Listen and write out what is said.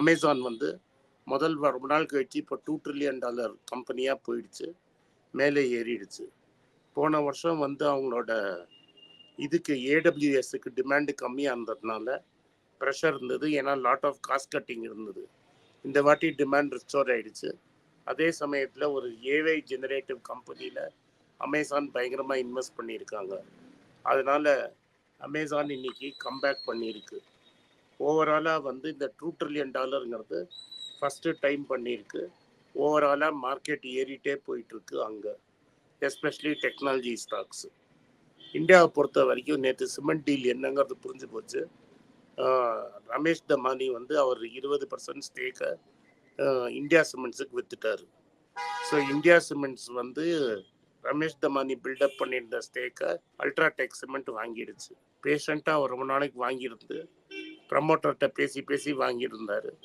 Amazon வந்து ரொம்ப நாள் கழிச்சு இப்போ $2 trillion கம்பெனியாக போயிடுச்சு, மேலே ஏறிடுச்சு. போன வருஷம் வந்து அவங்களோட இதுக்கு ஏடபிள்யூஎஸ்க்கு டிமாண்டு கம்மியாக இருந்ததுனால ப்ரெஷர் இருந்தது. ஏன்னா லாட் ஆஃப் காஸ்ட் கட்டிங் இருந்தது. இந்த வாட்டி டிமாண்ட் ரிஸ்டோர் ஆகிடுச்சு. அதே சமயத்தில் ஒரு ஏஐ ஜெனரேட்டிவ் கம்பெனியில் அமேசான் பயங்கரமாக இன்வெஸ்ட் பண்ணியிருக்காங்க. அதனால் அமேசான் இன்னைக்கு கம்பேக் பண்ணியிருக்கு. ஓவராலாக வந்து இந்த $2 trillion ஃபஸ்ட்டு டைம் பண்ணியிருக்கு. ஓவராலாக மார்க்கெட் ஏறிட்டே போயிட்டுருக்கு அங்கே, எஸ்பெஷலி டெக்னாலஜி ஸ்டாக்ஸு. இந்தியாவை பொறுத்த வரைக்கும் நேற்று சிமெண்ட் டீல் என்னங்கிறது புரிஞ்சு போச்சு. ரமேஷ் தமானி வந்து அவர் 20% ஸ்டேக்கை இந்தியா சிமெண்ட்ஸுக்கு வித்துட்டார். ஸோ இந்தியா சிமெண்ட்ஸ் வந்து ரமேஷ் தமானி பில்டப் பண்ணியிருந்த ஸ்டேக்கை அல்ட்ராடெக் சிமெண்ட் வாங்கிடுச்சு. பேஷண்ட்டாக அவர் ரொம்ப நாளைக்கு வாங்கியிருந்து ப்ரமோட்டர்கிட்ட பேசி வாங்கியிருந்தார்.